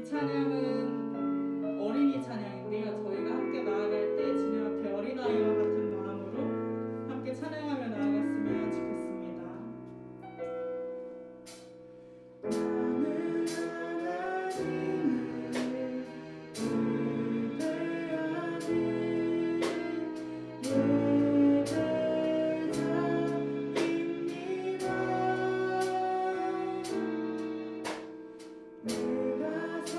찬양은 어린이 찬양인데요. 저희가 함께 나아갈 때 주님 앞에 어린아이와 같은 마음으로 함께 찬양하며 나아갔으면 좋겠습니다. 나는 하나님을 예배자입니다. 내가 서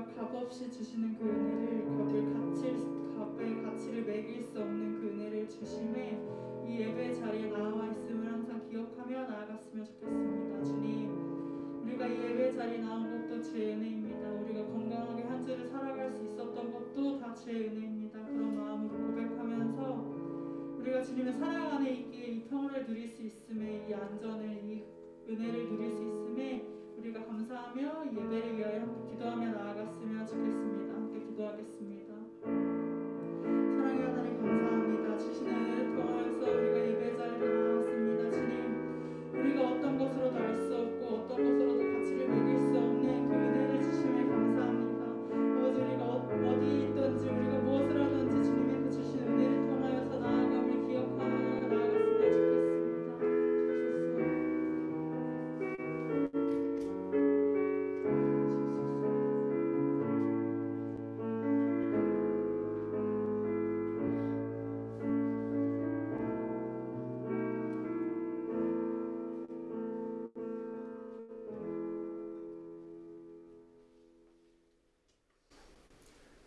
우리가 값없이 주시는 그 은혜를 값의 가치를 매길 수 없는 그 은혜를 주심에 이 예배 자리에 나와 있음을 항상 기억하며 나아갔으면 좋겠습니다. 주님, 우리가 이 예배 자리에 나온 것도 주의 은혜입니다. 우리가 건강하게 한 주를 살아갈 수 있었던 것도 다 주의 은혜입니다. 그런 마음으로 고백하면서 우리가 주님의 사랑 안에 있기에 이 평화를 누릴 수 있음에, 이 안전을, 이 은혜를 누릴 수 있음에 우리가 감사하며 예배를 위하여 함께 기도하며 나아갔으면 좋겠습니다. 함께 기도하겠습니다. 사랑의 하나님, 감사합니다. 주시는 은혜를 통하여서 우리가 예배 자리에 나왔습니다. 주님, 우리가 어떤 것으로도 알 수 없고 어떤 것으로도 가치를 매길 수 없는 그 은혜를 주심에 감사합니다. 아버지, 우리가 어디 있든지 우리가 무엇을 하든지 주님의 그 주신 은혜를 통하여서 나아감을 기억하며 나아갔으면 좋겠습니다.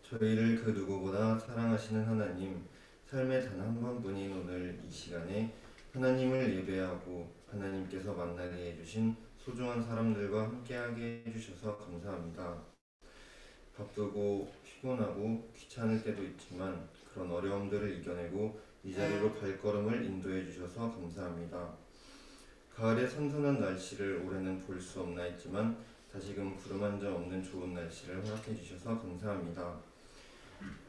저희를 그 누구보다 사랑하시는 하나님, 삶의 단 한 번뿐인 오늘 이 시간에 하나님을 예배하고 하나님께서 만나게 해주신 소중한 사람들과 함께하게 해주셔서 감사합니다. 바쁘고 피곤하고 귀찮을 때도 있지만 그런 어려움들을 이겨내고 이 자리로 발걸음을 인도해 주셔서 감사합니다. 가을의 선선한 날씨를 올해는 볼 수 없나 했지만 다시금 구름 한 점 없는 좋은 날씨를 허락해 주셔서 감사합니다.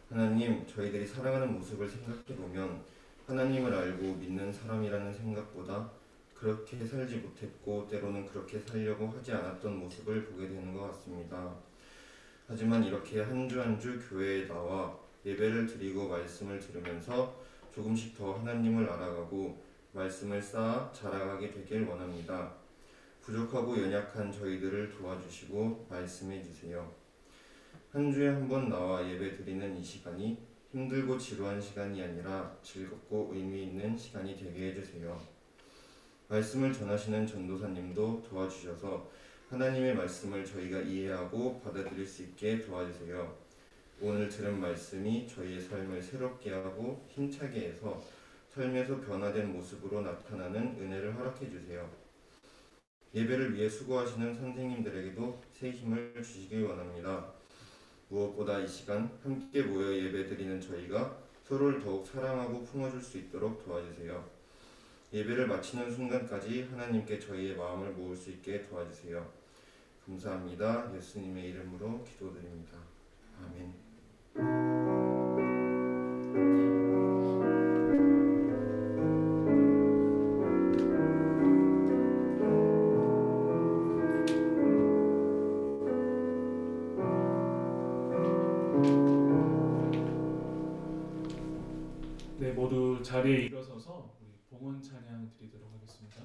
하나님, 저희들이 살아가는 모습을 생각해보면 하나님을 알고 믿는 사람이라는 생각보다 그렇게 살지 못했고 때로는 그렇게 살려고 하지 않았던 모습을 보게 되는 것 같습니다. 하지만 이렇게 한 주 한 주 교회에 나와 예배를 드리고 말씀을 들으면서 조금씩 더 하나님을 알아가고 말씀을 쌓아 자라가게 되길 원합니다. 부족하고 연약한 저희들을 도와주시고 말씀해 주세요. 한 주에 한 번 나와 예배 드리는 이 시간이 힘들고 지루한 시간이 아니라 즐겁고 의미 있는 시간이 되게 해주세요. 말씀을 전하시는 전도사님도 도와주셔서 하나님의 말씀을 저희가 이해하고 받아들일 수 있게 도와주세요. 오늘 들은 말씀이 저희의 삶을 새롭게 하고 힘차게 해서 삶에서 변화된 모습으로 나타나는 은혜를 허락해 주세요. 예배를 위해 수고하시는 선생님들에게도 새 힘을 주시길 원합니다. 무엇보다 이 시간 함께 모여 예배드리는 저희가 서로를 더욱 사랑하고 품어줄 수 있도록 도와주세요. 예배를 마치는 순간까지 하나님께 저희의 마음을 모을 수 있게 도와주세요. 감사합니다. 예수님의 이름으로 기도드립니다. 아멘. 네, 모두 자리에 일어서서 우리 봉헌 찬양 드리도록 하겠습니다.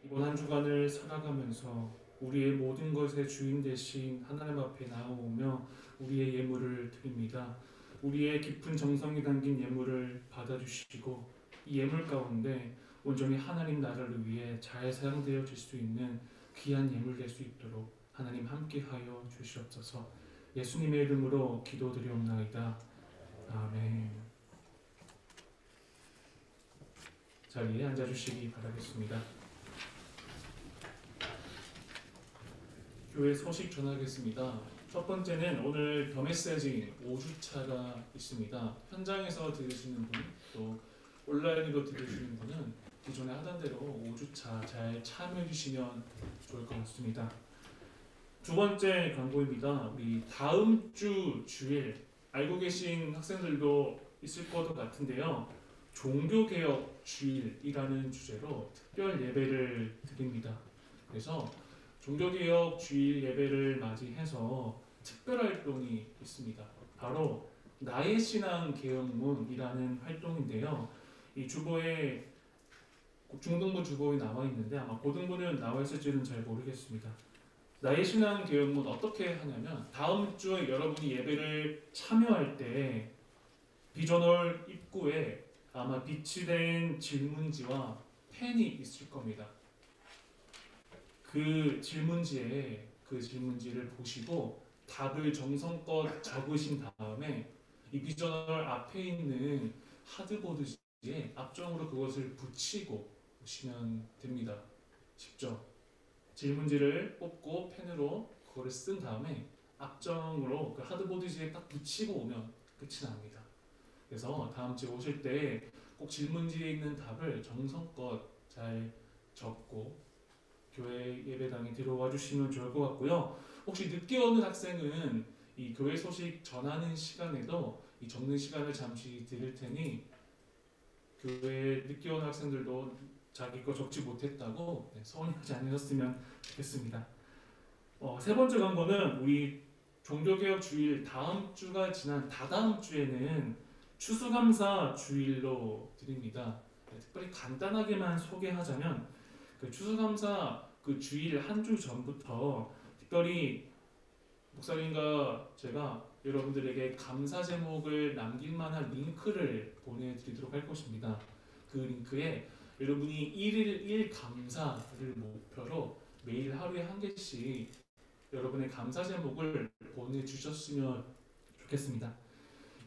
이번 한 주간을 살아가면서 우리의 모든 것의 주인 되신 하나님 앞에 나아오며 우리의 예물을 드립니다. 우리의 깊은 정성이 담긴 예물을 받아주시고 이 예물 가운데 온전히 하나님 나라를 위해 잘 사용되어질 수 있는 귀한 예물 될 수 있도록 하나님 함께하여 주시옵소서. 예수님의 이름으로 기도드리옵나이다. 아멘. 자리에 앉아주시기 바라겠습니다. 교회 소식 전하겠습니다. 첫 번째는 오늘 더 메시지 5주차가 있습니다. 현장에서 들으시는 분, 또 온라인으로 들으시는 분은 기존에 하던 대로 5주차 잘 참여해 주시면 좋을 것 같습니다. 두 번째 광고입니다. 우리 다음 주 주일 알고 계신 학생들도 있을 것 같은데요. 종교개혁 주일이라는 주제로 특별 예배를 드립니다. 그래서 종교개혁 주일 예배를 맞이해서 특별 활동이 있습니다. 바로 나의 신앙 개혁문이라는 활동인데요. 이 주보에 중등부 주보에 나와 있는데 아마 고등부는 나와 있을지는 잘 모르겠습니다. 나의 신앙 개혁문 어떻게 하냐면 다음 주에 여러분이 예배를 참여할 때 비전홀 입구에 아마 비치된 질문지와 펜이 있을 겁니다. 그 질문지를 보시고 답을 정성껏 적으신 다음에 이 비전홀 앞에 있는 하드보드지에 앞쪽으로 그것을 붙이고 오시면 됩니다. 쉽죠? 질문지를 뽑고 펜으로 그거를 쓴 다음에 앞정으로 그 하드보드지에 딱 붙이고 오면 끝이 납니다. 그래서 다음 주에 오실 때 꼭 질문지에 있는 답을 정성껏 잘 적고 교회 예배당에 들어와 주시면 좋을 것 같고요. 혹시 늦게 오는 학생은 이 교회 소식 전하는 시간에도 이 적는 시간을 잠시 드릴 테니 교회에 늦게 오는 학생들도 자기 거 적지 못했다고 서운하지 않으셨으면 좋겠습니다. 세 번째 광고는 우리 종교개혁 주일 다음 주가 지난 다다음 주에는 추수감사 주일로 드립니다. 특별히 간단하게만 소개하자면 그 추수감사 그 주일 한 주 전부터 특별히 목사님과 제가 여러분들에게 감사 제목을 남길 만한 링크를 보내드리도록 할 것입니다. 그 링크에 여러분이 1일 1감사를 목표로 매일 하루에 한 개씩 여러분의 감사 제목을 보내주셨으면 좋겠습니다.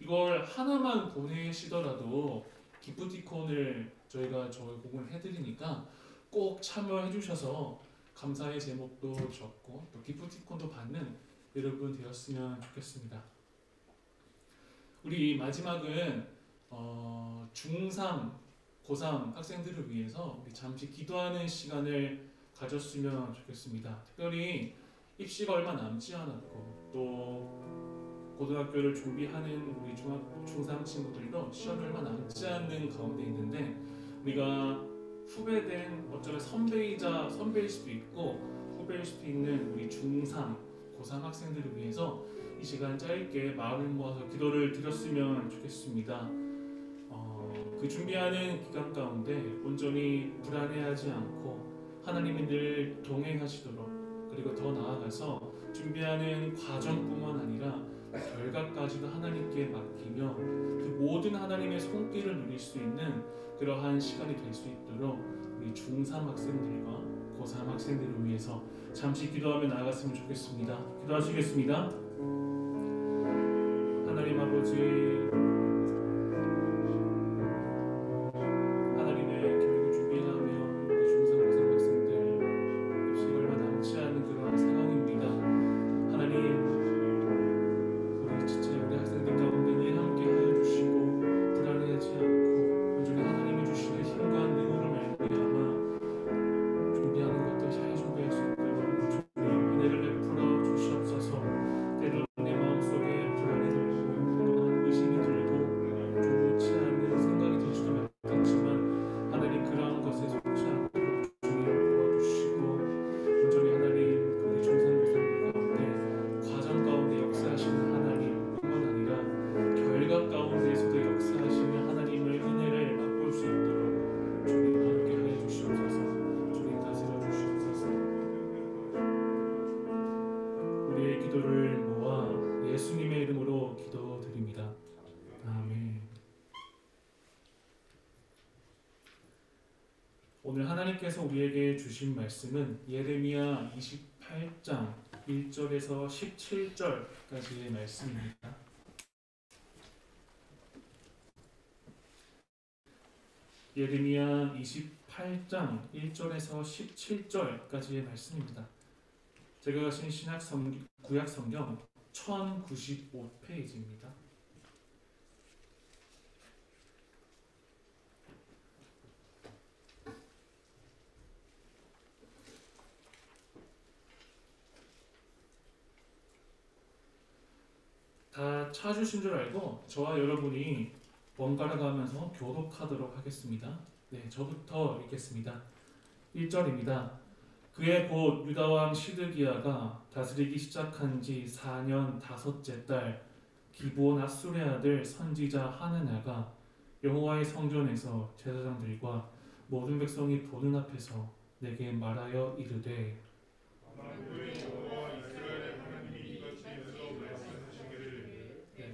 이걸 하나만 보내시더라도 기프티콘을 저희가 공을 해드리니까 꼭 참여해 주셔서 감사의 제목도 적고 또 기프티콘도 받는 여러분 되었으면 좋겠습니다. 우리 마지막은 중3, 고3 학생들을 위해서 우리 잠시 기도하는 시간을 가졌으면 좋겠습니다. 특별히 입시가 얼마 남지 않았고 또 고등학교를 준비하는 우리 중3 친구들도 시험이 얼마 남지 않는 가운데 있는데 우리가 후배된 어쩌면 선배일 수도 있고 후배일 수도 있는 우리 중3, 고3 학생들을 위해서 이 시간 짧게 마음을 모아서 기도를 드렸으면 좋겠습니다. 그 준비하는 기간 가운데 온전히 불안해하지 않고 하나님이 늘 동행하시도록 그리고 더 나아가서 준비하는 과정뿐만 아니라 결과까지도 하나님께 맡기며 그 모든 하나님의 손길을 누릴 수 있는 그러한 시간이 될 수 있도록 우리 중3 학생들과 고3 학생들을 위해서 잠시 기도하며 나아갔으면 좋겠습니다. 기도하시겠습니다. 하나님 아버지, 하나님께서 우리에게 주신 말씀은 예레미야 28장 1절에서 17절까지의 말씀입니다. 예레미야 28장 1절에서 17절까지의 말씀입니다. 제가 가진 구약 성경 1095페이지입니다. 다 찾으신 줄 알고 저와 여러분이 번갈아 가면서 교독하도록 하겠습니다. 네, 저부터 읽겠습니다. 1절입니다. 그의 곧 유다 왕 시드기야가 다스리기 시작한 지 4년 다섯째 달 기브온 앗술의 아들 선지자 하나냐가 여호와의 성전에서 제사장들과 모든 백성이 보는 앞에서 내게 말하여 이르되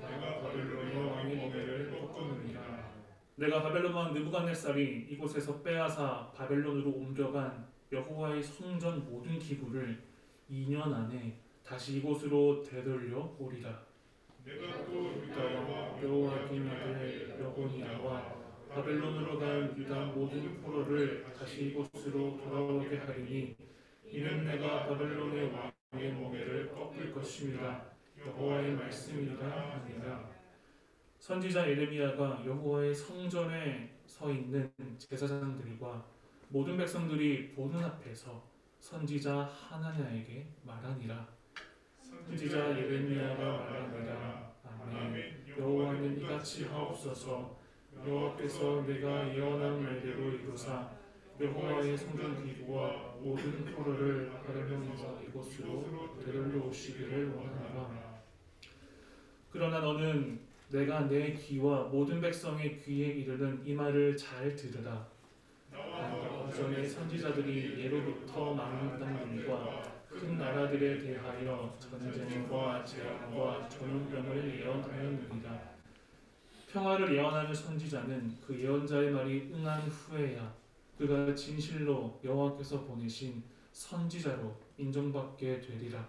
내가 바벨론의 왕의 멍에를 꺾었느니라. 내가 바벨론 왕 느부갓네살이 이곳에서 빼앗아 바벨론으로 옮겨간 여호와의 성전 모든 기구를 2년 안에 다시 이곳으로 되돌려 오리라. 내가 또 유다와 여호와긴 아들 여고니아와 바벨론으로 간 유다 모든 포로를 다시 이곳으로 돌아오게 하리니 이는 내가 바벨론의 왕의 멍에를 꺾을 것임이라. 여호와의 말씀이라 하니라. 선지자 예레미야가 여호와의 성전에 서 있는 제사장들과 모든 백성들이 보는 앞에서 선지자 하나냐에게 말하니라. 선지자 예레미야가 말하니라. 아멘. 여호와는 이같이 하옵소서. 여호와께서 내가 예언한 말대로 이루사 여호와의 성전 기구와 모든 포로를 바벨론에서 이곳으로 되돌려 오시기를 원하노라. 그러나 너는 내가 내 귀와 모든 백성의 귀에 이르는 이 말을 잘 들으라. 이전에 선지자들이 예로부터 많은 땅들과 큰 나라들에 대하여 전쟁과 재앙과 전염병을 예언하였느니라. 평화를 예언하는 선지자는 그 예언자의 말이 응한 후에야 그가 진실로 여호와께서 보내신 선지자로 인정받게 되리라.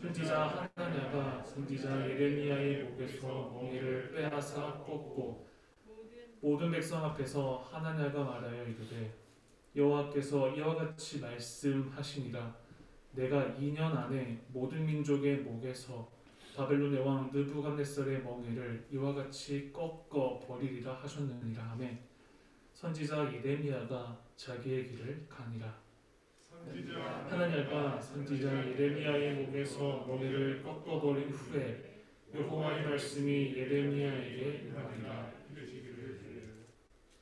선지자 하나냐가 선지자 예레미야의 목에서 멍에를 빼앗아 꺾고 모든 백성 앞에서 하나냐가 말하여 이르되 여호와께서 이와 같이 말씀하시니라. 내가 2년 안에 모든 민족의 목에서 바벨론의 왕 느부갓네살의 멍에를 이와 같이 꺾어 버리리라 하셨느니라 하매 선지자 예레미야가 자기의 길을 가니라. 하나냐가 선지자 예레미야의 목에서 멍에를 꺾어버린 후에 여호와의 말씀이 예레미야에게 임하니라.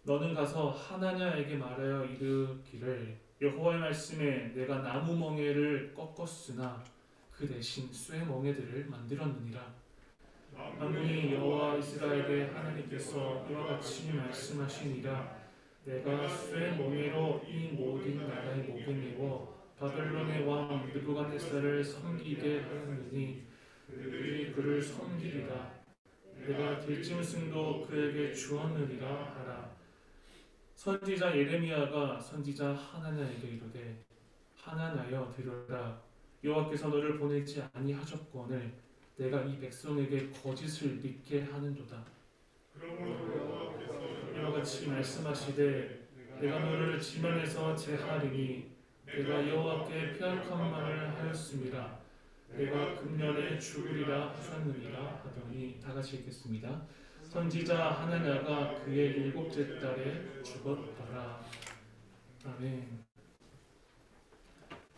너는 가서 하나냐에게 말하여 이르기를 여호와의 말씀에 내가 나무 멍에를 꺾었으나 그 대신 쇠 멍에들을 만들었느니라. 만군이 여호와 이스라엘의 하나님께서 이와 같이 말씀하시니라. 내가 쇠 멍에로 이 모든 나라의 목을 메워 바벨론의 왕 느부갓네살을 섬기게 하였느니 그들이 그를 섬기리라. 내가 들짐승도 그에게 주었느니라 하라. 선지자 예레미야가 선지자 하나냐에게 이르되 하나냐여 들으라. 여호와께서 너를 보내지 아니하셨거늘 내가 이 백성에게 거짓을 믿게 하는도다. 이와 같이 말씀하시되 내가 너를 지면에서 제하리니 내가 여호와께 폐역한 말을 하였습니다. 내가 금년에 죽으리라 하셨느니라 하더니 다같이 읽겠습니다. 선지자 하나냐가 그의 7째 달에 죽었더라. 아멘.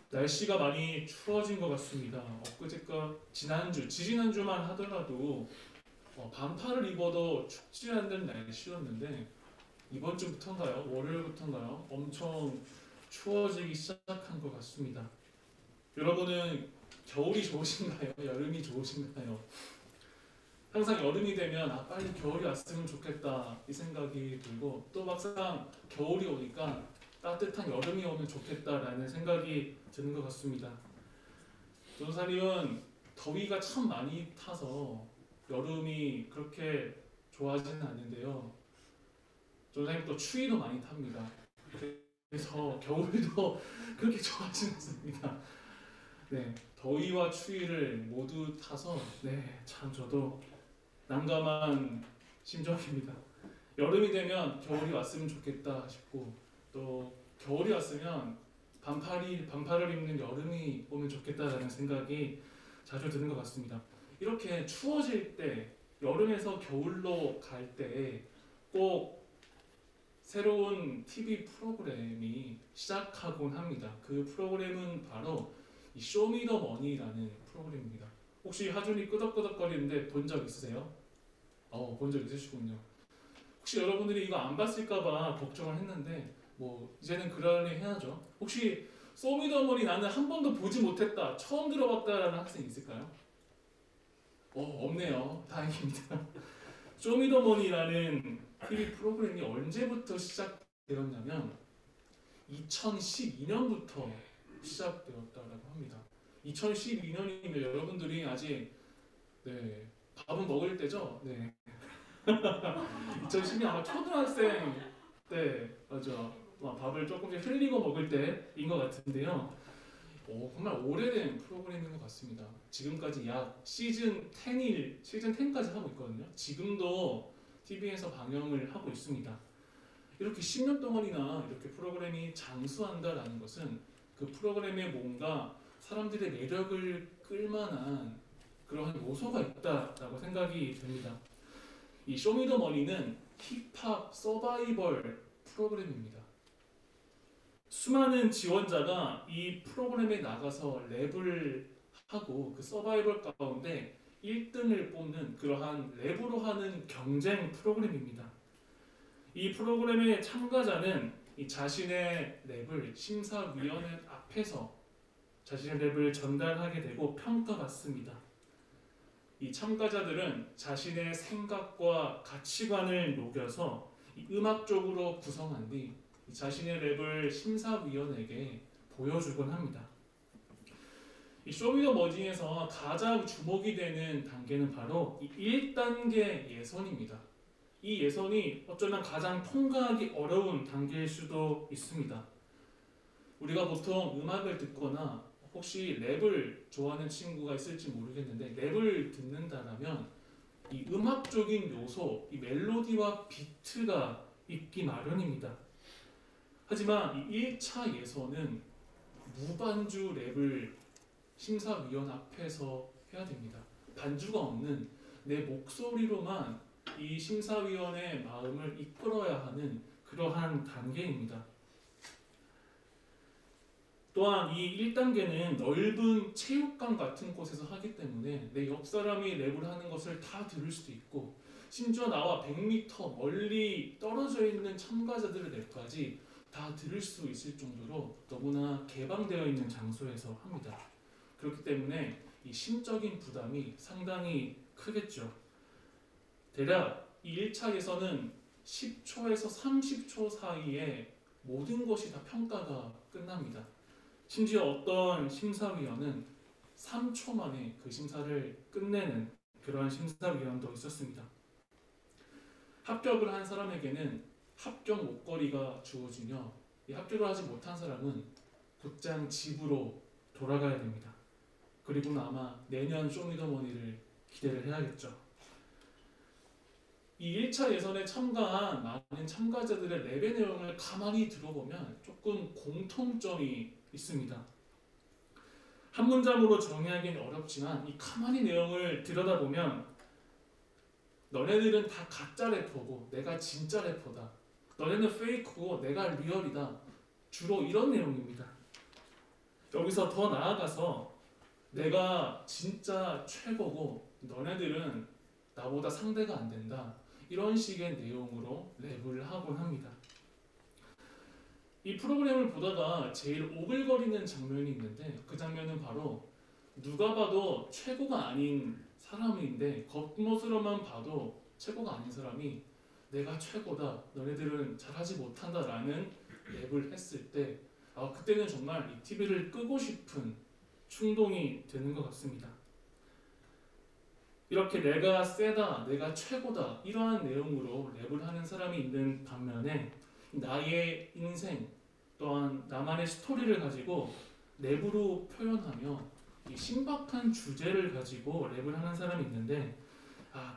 날씨가 많이 추워진 것 같습니다. 엊그제가 지지난주만 하더라도 반팔을 입어도 춥지 않는 날씨였는데 이번 주부터인가요? 월요일부터인가요? 엄청 추워지기 시작한 것 같습니다. 여러분은 겨울이 좋으신가요? 여름이 좋으신가요? 항상 여름이 되면 빨리 겨울이 왔으면 좋겠다 이 생각이 들고 또 막상 겨울이 오니까 따뜻한 여름이 오면 좋겠다라는 생각이 드는 것 같습니다. 전사님은 더위가 참 많이 타서 여름이 그렇게 좋아하지는 않는데요. 전사님 또 추위도 많이 탑니다. 그래서 겨울도 그렇게 좋아하지는 않습니다. 네, 더위와 추위를 모두 타서 네, 참 저도 난감한 심정입니다. 여름이 되면 겨울이 왔으면 좋겠다 싶고 또 겨울이 왔으면 반팔을 입는 여름이 오면 좋겠다라는 생각이 자주 드는 것 같습니다. 이렇게 추워질 때 여름에서 겨울로 갈 때 꼭 새로운 TV 프로그램이 시작하곤 합니다. 그 프로그램은 바로 이 쇼미더머니라는 프로그램입니다. 혹시 하준이 끄덕끄덕거리는데 본 적 있으세요? 본 적 있으시군요. 혹시 여러분들이 이거 안 봤을까봐 걱정을 했는데 뭐 이제는 그러니 해야죠. 혹시 쇼미더머니 나는 한 번도 보지 못했다, 처음 들어봤다라는 학생 있을까요? 없네요. 다행입니다. 쇼미더머니라는 TV 프로그램이 언제부터 시작되었냐면 2012년부터 시작되었다고 합니다. 2012년이면 여러분들이 아직 네, 밥은 먹을 때죠? 네. 2012년 아마 초등학생 때 맞아. 밥을 조금씩 흘리고 먹을 때인 것 같은데요. 정말 오래된 프로그램인 것 같습니다. 지금까지 약 시즌 10까지 하고 있거든요. 지금도 TV에서 방영을 하고 있습니다. 이렇게 10년 동안이나 이렇게 프로그램이 장수한다라는 것은 그 프로그램에 뭔가 사람들의 매력을 끌만한 그러한 요소가 있다라고 생각이 됩니다. 이 쇼미더머니는 힙합 서바이벌 프로그램입니다. 수많은 지원자가 이 프로그램에 나가서 랩을 하고 그 서바이벌 가운데 1등을 뽑는 그러한 랩으로 하는 경쟁 프로그램입니다. 이 프로그램의 참가자는 이 자신의 랩을 심사위원회 앞에서 자신의 랩을 전달하게 되고 평가받습니다. 이 참가자들은 자신의 생각과 가치관을 녹여서 음악적으로 구성한 뒤 자신의 랩을 심사위원에게 보여주곤 합니다. 이 쇼미더머니에서 가장 주목이 되는 단계는 바로 이 1단계 예선입니다. 이 예선이 어쩌면 가장 통과하기 어려운 단계일 수도 있습니다. 우리가 보통 음악을 듣거나 혹시 랩을 좋아하는 친구가 있을지 모르겠는데 랩을 듣는다라면 이 음악적인 요소, 이 멜로디와 비트가 있기 마련입니다. 하지만 이 1차 예선은 무반주 랩을 심사위원 앞에서 해야 됩니다. 반주가 없는 내 목소리로만 이 심사위원의 마음을 이끌어야 하는 그러한 단계입니다. 또한 이 1단계는 넓은 체육관 같은 곳에서 하기 때문에 내 옆 사람이 랩을 하는 것을 다 들을 수도 있고 심지어 나와 100m 멀리 떨어져 있는 참가자들의 랩까지 다 들을 수 있을 정도로 너무나 개방되어 있는 장소에서 합니다. 그렇기 때문에 이 심적인 부담이 상당히 크겠죠. 대략 이 1차에서는 10초에서 30초 사이에 모든 것이 다 평가가 끝납니다. 심지어 어떤 심사위원은 3초 만에 그 심사를 끝내는 그러한 심사위원도 있었습니다. 합격을 한 사람에게는 합격 목걸이가 주어지며 이 합격을 하지 못한 사람은 곧장 집으로 돌아가야 됩니다. 그리고는 아마 내년 쇼미더머니를 기대를 해야겠죠. 이 1차 예선에 참가한 많은 참가자들의 랩의 내용을 가만히 들어보면 조금 공통점이 있습니다. 한 문장으로 정의하기는 어렵지만 이 가만히 내용을 들여다보면 너네들은 다 가짜 래퍼고 내가 진짜 래퍼다. 너네는 페이크고 내가 리얼이다. 주로 이런 내용입니다. 여기서 더 나아가서 내가 진짜 최고고 너네들은 나보다 상대가 안 된다. 이런 식의 내용으로 랩을 하곤 합니다. 이 프로그램을 보다가 제일 오글거리는 장면이 있는데 그 장면은 바로 누가 봐도 최고가 아닌 사람인데 겉모습으로만 봐도 최고가 아닌 사람이 내가 최고다, 너네들은 잘하지 못한다 라는 랩을 했을 때 그때는 정말 이 TV를 끄고 싶은 충동이 드는 것 같습니다. 이렇게 내가 세다, 내가 최고다 이러한 내용으로 랩을 하는 사람이 있는 반면에 나의 인생, 또한 나만의 스토리를 가지고 랩으로 표현하며 이 신박한 주제를 가지고 랩을 하는 사람이 있는데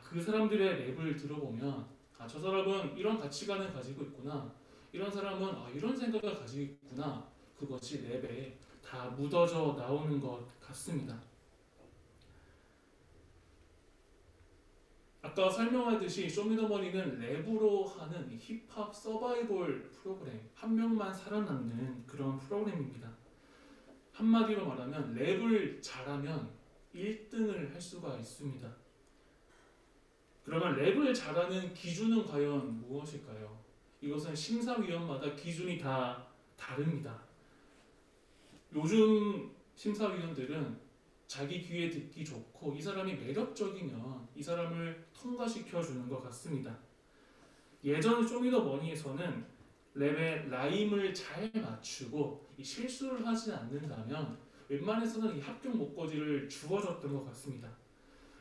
그 사람들의 랩을 들어보면 저 사람은 이런 가치관을 가지고 있구나, 이런 사람은 이런 생각을 가지고 있구나, 그것이 랩에 다 묻어져 나오는 것 같습니다. 아까 설명하듯이 쇼미더머니는 랩으로 하는 힙합 서바이벌 프로그램, 한 명만 살아남는 그런 프로그램입니다. 한마디로 말하면 랩을 잘하면 1등을 할 수가 있습니다. 그러면 랩을 잘하는 기준은 과연 무엇일까요? 이것은 심사위원마다 기준이 다 다릅니다. 요즘 심사위원들은 자기 귀에 듣기 좋고 이 사람이 매력적이면 이 사람을 통과시켜 주는 것 같습니다. 예전 쇼미더머니에서는 랩의 라임을 잘 맞추고 이 실수를 하지 않는다면 웬만해서는 이 합격 목걸이를 주어줬던 것 같습니다.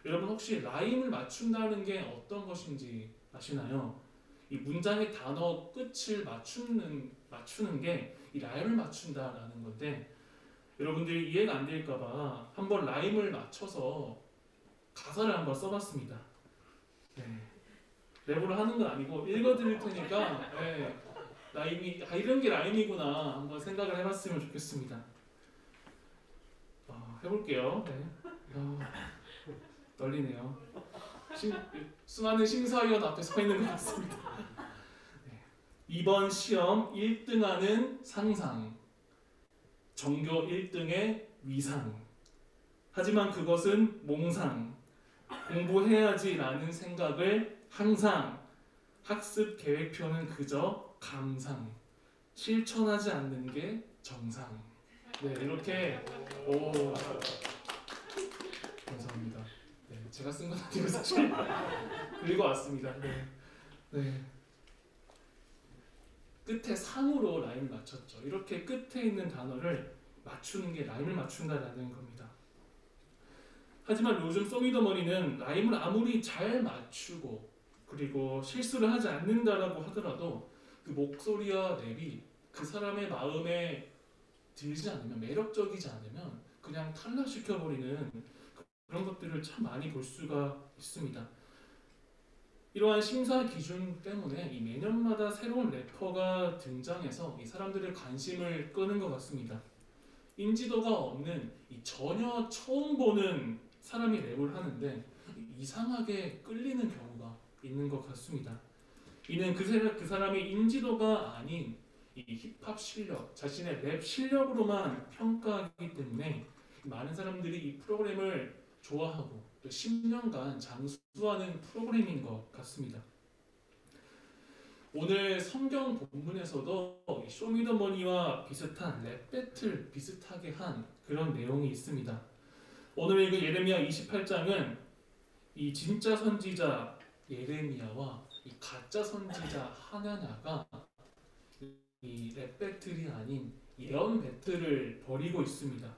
여러분 혹시 라임을 맞춘다는 게 어떤 것인지 아시나요? 이 문장의 단어 끝을 맞추는 게 이 라임을 맞춘다라는 건데, 여러분들이 이해가 안 될까봐 한번 라임을 맞춰서 가사를 한번 써봤습니다. 네. 랩으로 하는 건 아니고 읽어드릴 테니까 라임이 이런 게 라임이구나 한번 생각을 해봤으면 좋겠습니다. 해볼게요. 네. 떨리네요. 수많은 심사위원 앞에 서 있는 것 같습니다. 네. 이번 시험 1등하는 상상, 전교 1등의 위상. 하지만 그것은 몽상. 공부해야지라는 생각을 항상. 학습 계획표는 그저 감상. 실천하지 않는 게 정상. 네, 이렇게 감사합니다. 네, 제가 쓴 건 아니고 사실 읽어왔습니다. 네. 끝에 상으로 라임을 맞췄죠. 이렇게 끝에 있는 단어를 맞추는 게 라임을 맞춘다라는 겁니다. 하지만 요즘 쇼미더머니는 라임을 아무리 잘 맞추고 그리고 실수를 하지 않는다라고 하더라도 그 목소리와 랩이 그 사람의 마음에 들지 않으면, 매력적이지 않으면 그냥 탈락시켜버리는 그런 것들을 참 많이 볼 수가 있습니다. 이러한 심사 기준 때문에 이 매년마다 새로운 래퍼가 등장해서 이 사람들의 관심을 끄는 것 같습니다. 인지도가 없는 전혀 처음 보는 사람이 랩을 하는데 이상하게 끌리는 경우가 있는 것 같습니다. 이는 그 사람이 인지도가 아닌 이 힙합 실력, 자신의 랩 실력으로만 평가하기 때문에 많은 사람들이 이 프로그램을 좋아하고 또 10년간 장수하는 프로그램인 것 같습니다. 오늘 성경 본문에서도 쇼미더머니와 비슷한 랩 배틀 비슷하게 한 그런 내용이 있습니다. 오늘 읽은 예레미야 28장은 이 진짜 선지자 예레미야와 이 가짜 선지자 하나냐가 이 랩 배틀이 아닌 예언 배틀을 벌이고 있습니다.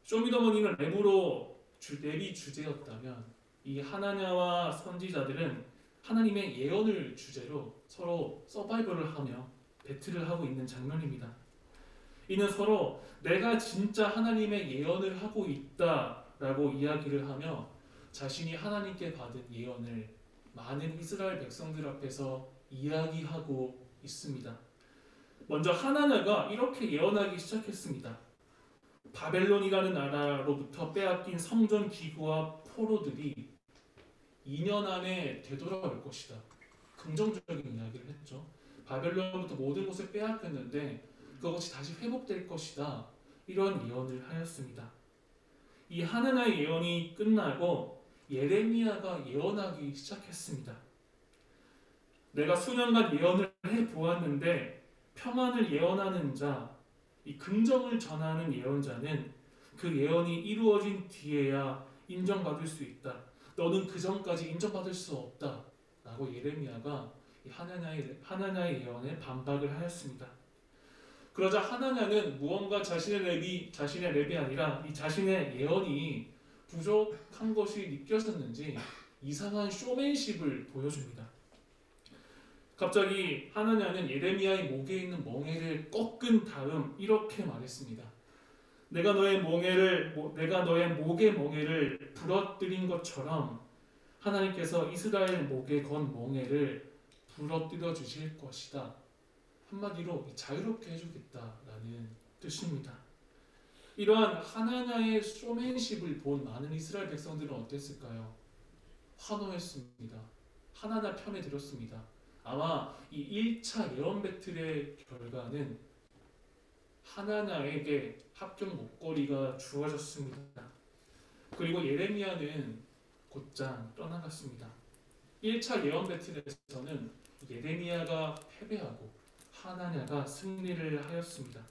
쇼미더머니는 랩이 주제였다면 이 하나냐와 선지자들은 하나님의 예언을 주제로 서로 서바이벌을 하며 배틀을 하고 있는 장면입니다. 이는 서로 내가 진짜 하나님의 예언을 하고 있다라고 이야기를 하며 자신이 하나님께 받은 예언을 많은 이스라엘 백성들 앞에서 이야기하고 있습니다. 먼저 하나냐가 이렇게 예언하기 시작했습니다. 바벨론이라는 나라로부터 빼앗긴 성전 기구와 포로들이 2년 안에 되돌아올 것이다. 긍정적인 이야기를 했죠. 바벨론부터 모든 것을 빼앗겼는데 그것이 다시 회복될 것이다. 이런 예언을 하였습니다. 이 하나냐의 예언이 끝나고 예레미야가 예언하기 시작했습니다. 내가 수년간 예언을 해보았는데 평안을 예언하는 자, 이 긍정을 전하는 예언자는 그 예언이 이루어진 뒤에야 인정받을 수 있다. 너는 그 전까지 인정받을 수 없다. 라고 예레미야가 하나냐의 예언에 반박을 하였습니다. 그러자 하나냐는 무언가 자신의 랩이 아니라 이 자신의 예언이 부족한 것이 느껴졌는지 이상한 쇼맨십을 보여줍니다. 갑자기 하나냐는 예레미야의 목에 있는 멍에를 꺾은 다음 이렇게 말했습니다. 내가 너의 목의 멍에를 부러뜨린 것처럼 하나님께서 이스라엘 목에 건 멍에를 부러뜨려 주실 것이다. 한마디로 자유롭게 해주겠다라는 뜻입니다. 이러한 하나냐의 쇼맨십을 본 많은 이스라엘 백성들은 어땠을까요? 환호했습니다. 하나냐 편에 들었습니다. 아마 이 1차 예언 배틀의 결과는 하나냐에게 합격 목걸이가 주어졌습니다. 그리고 예레미야는 곧장 떠나갔습니다. 1차 예언 배틀에서는 예레미야가 패배하고 하나냐가 승리를 하였습니다.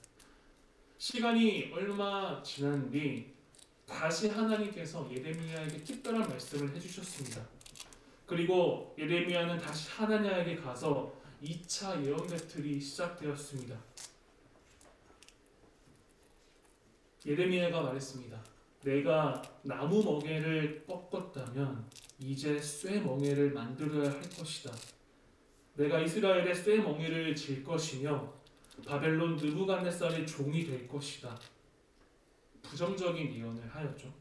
시간이 얼마 지난 뒤 다시 하나님께서 예레미야에게 특별한 말씀을 해주셨습니다. 그리고 예레미야는 다시 하나냐에게 가서 2차 예언 배틀이 시작되었습니다. 예레미야가 말했습니다. 내가 나무 멍에를 꺾었다면 이제 쇠 멍에를 만들어야 할 것이다. 내가 이스라엘의 쇠 멍에를 질 것이며 바벨론 느부갓네살의 종이 될 것이다. 부정적인 예언을 하였죠.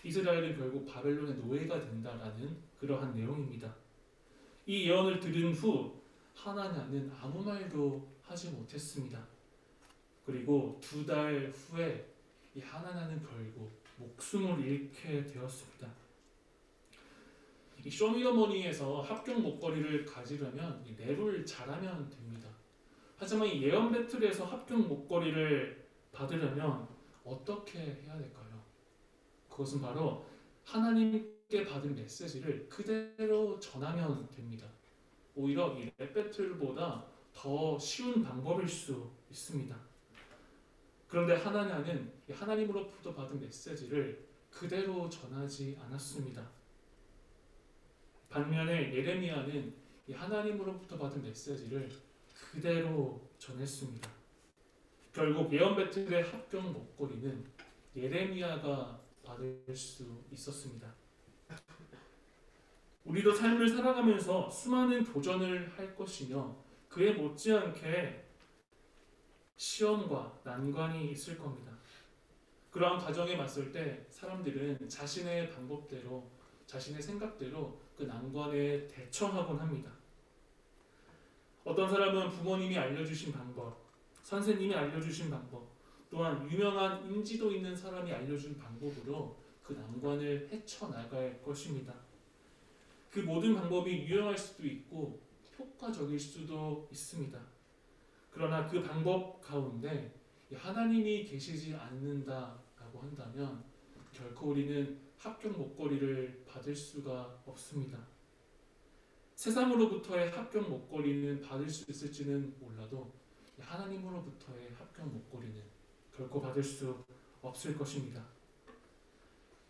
이스라엘은 결국 바벨론의 노예가 된다라는 그러한 내용입니다. 이 예언을 들은 후 하나냐는 아무 말도 하지 못했습니다. 그리고 2달 후에 이 하나냐는 결국 목숨을 잃게 되었습니다. 이 쇼미더머니에서 합격 목걸이를 가지려면 이 랩을 잘하면 됩니다. 하지만 이 예언 배틀에서 합격 목걸이를 받으려면 어떻게 해야 될까요? 그것은 바로 하나님께 받은 메시지를 그대로 전하면 됩니다. 오히려 이 랩 배틀보다 더 쉬운 방법일 수 있습니다. 그런데 하나냐는 하나님으로부터 받은 메시지를 그대로 전하지 않았습니다. 반면에 예레미야는 하나님으로부터 받은 메시지를 그대로 전했습니다. 결국 예언 배틀의 합격 목걸이는 예레미야가 받을 수 있었습니다. 우리도 삶을 살아가면서 수많은 도전을 할 것이며 그에 못지않게 시험과 난관이 있을 겁니다. 그러한 과정에 맞설 때 사람들은 자신의 방법대로, 자신의 생각대로 그 난관에 대처하곤 합니다. 어떤 사람은 부모님이 알려주신 방법, 선생님이 알려주신 방법, 또한 유명한 인지도 있는 사람이 알려준 방법으로 그 난관을 헤쳐나갈 것입니다. 그 모든 방법이 유용할 수도 있고 효과적일 수도 있습니다. 그러나 그 방법 가운데 하나님이 계시지 않는다라고 한다면 결코 우리는 합격 목걸이를 받을 수가 없습니다. 세상으로부터의 합격 목걸이는 받을 수 있을지는 몰라도 하나님으로부터의 합격 목걸이는 결코 받을 수 없을 것입니다.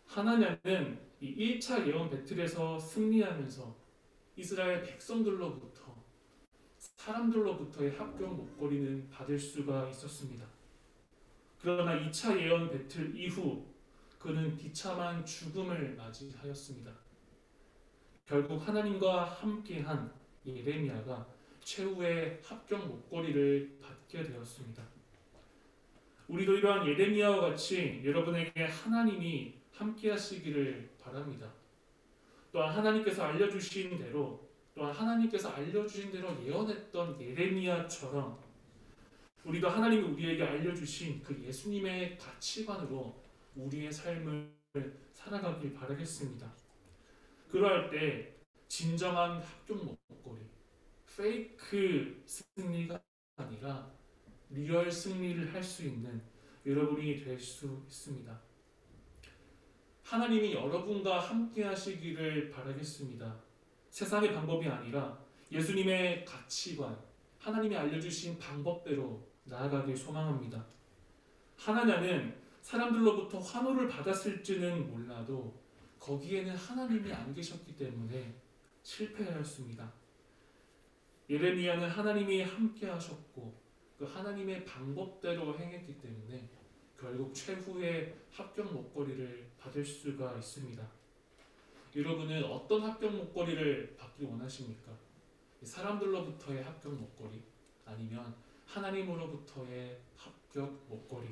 하나냐는 이 1차 예언 배틀에서 승리하면서 이스라엘 백성들로부터, 사람들로부터의 합격 목걸이는 받을 수가 있었습니다. 그러나 2차 예언 배틀 이후 그는 비참한 죽음을 맞이하였습니다. 결국 하나님과 함께한 예레미야가 최후의 합격 목걸이를 받게 되었습니다. 우리도 이러한 예레미야와 같이 여러분에게 하나님이 함께 하시기를 바랍니다. 또한 하나님께서 알려주신 대로, 예언했던 예레미야처럼 우리도 하나님이 우리에게 알려주신 그 예수님의 가치관으로 우리의 삶을 살아가길 바라겠습니다. 그러할 때 진정한 합격 목걸이, 페이크 승리가 아니라 리얼 승리를 할 수 있는 여러분이 될 수 있습니다. 하나님이 여러분과 함께 하시기를 바라겠습니다. 세상의 방법이 아니라 예수님의 가치관, 하나님이 알려주신 방법대로 나아가길 소망합니다. 하나냐는 사람들로부터 환호를 받았을지는 몰라도 거기에는 하나님이 안 계셨기 때문에 실패하였습니다. 예레미야는 하나님이 함께 하셨고 그 하나님의 방법대로 행했기 때문에 결국 최후의 합격 목걸이를 받을 수가 있습니다. 여러분은 어떤 합격 목걸이를 받기 원하십니까? 사람들로부터의 합격 목걸이 아니면 하나님으로부터의 합격 목걸이.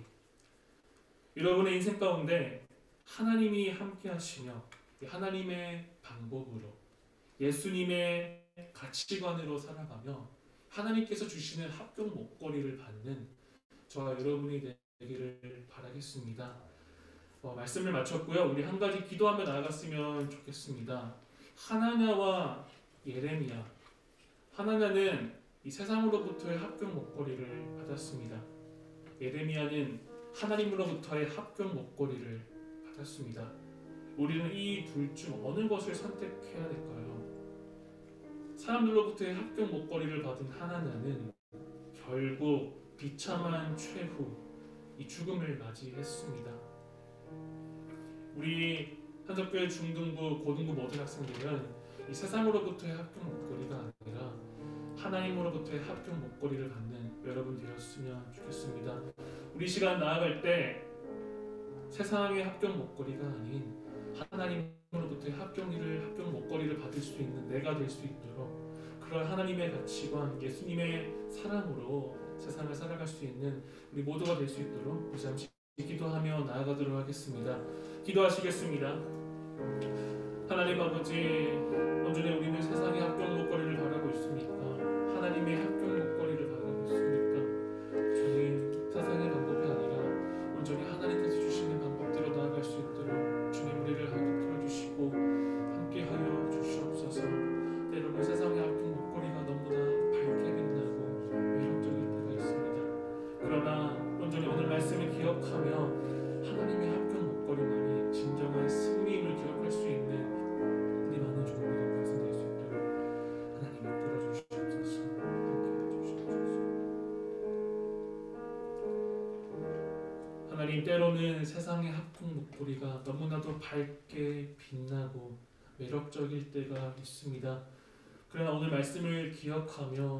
여러분의 인생 가운데 하나님이 함께 하시며 하나님의 방법으로 예수님의 가치관으로 살아가며 하나님께서 주시는 합격 목걸이를 받는 저와 여러분이 되기를 바라겠습니다. 말씀을 마쳤고요. 우리 한 가지 기도하며 나아갔으면 좋겠습니다. 하나냐와 예레미야. 하나냐는 이 세상으로부터의 합격 목걸이를 받았습니다. 예레미야는 하나님으로부터의 합격 목걸이를 받았습니다. 우리는 이 둘 중 어느 것을 선택해야 될까요? 사람들로부터의 합격 목걸이를 받은 하나냐는 결국 비참한 최후 이 죽음을 맞이했습니다. 우리 한적교회 중등부, 고등부 모든 학생들은 이 세상으로부터의 합격 목걸이가 아니라 하나님으로부터의 합격 목걸이를 받는 여러분 되었으면 좋겠습니다. 우리 시간 나아갈 때 세상의 합격 목걸이가 아닌 하나님으로부터의 합격 목걸이를 받을 수 있는 내가 될 수 있도록 그런 하나님의 가치관, 예수님의 사랑으로 세상을 살아갈 수 있는 우리 모두가 될 수 있도록 우리 잠시 기도하며 나아가도록 하겠습니다. 기도하시겠습니다. 하나님 아버지, 언제나 우리는 세상의 합격 목걸이를 바라고 있습니까? 하나님의 합격 목걸이를 바라고 있습니까? 주님, 세상의 방법이 아니라 온전히 하나님께서 주시는 방법대로 나아갈 수 있도록 주님 우리를 가르쳐 주시고 함께하여 주시옵소서. 때로는 세상의 합격 목걸이가 너무나 밝게 빛나고 매력적일 때가 있습니다. 그러나 온전히 오늘 말씀을 기억하며 하나님의 합격 목걸이만이 진정한 승리임을 기억할 수 있는 우리 많은 종들이 발생될 수 있도록 하나님 이끌어 주시옵소서. 함께해 주시옵소서. 하나님, 때로는 세상의 합격 목걸이가 너무나도 밝게 빛나고 매력적일 때가 있습니다. 그러나 오늘 말씀을 기억하며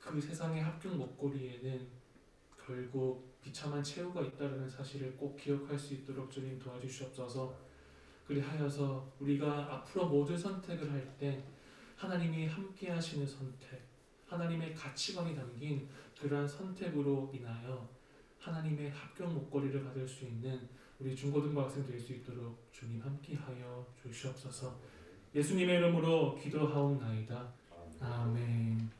그 세상의 합격 목걸이에는 결국 비참한 최후가 있다는 사실을 꼭 기억할 수 있도록 주님 도와주시옵소서. 그리하여서 우리가 앞으로 모든 선택을 할 때 하나님이 함께 하시는 선택, 하나님의 가치관이 담긴 그러한 선택으로 인하여 하나님의 합격 목걸이를 받을 수 있는 우리 중고등부 학생 될 수 있도록 주님 함께하여 주시옵소서. 예수님의 이름으로 기도하옵나이다. 아멘.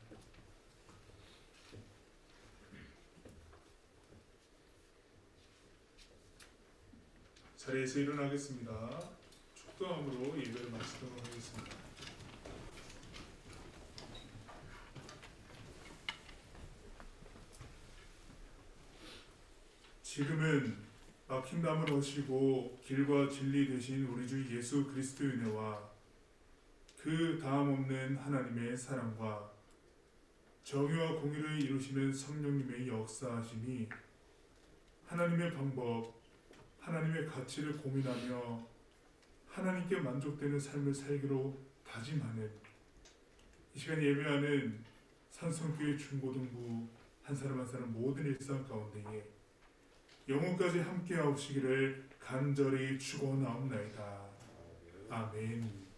자리에서 일어나겠습니다. 축도함으로 예배를 마치도록 하겠습니다. 지금은 막힌 담을 오시고 길과 진리 되신 우리 주 예수 그리스도의 은혜와 그 다음 없는 하나님의 사랑과 정의와 공의를 이루시는 성령님의 역사하심이 하나님의 방법, 하나님의 가치를 고민하며 하나님께 만족되는 삶을 살기로 다짐하는 이 시간 예배하는 산성교회 중고등부 한 사람 한 사람 모든 일상 가운데에 영혼까지 함께 하시기를 간절히 축원하옵나이다. 아멘.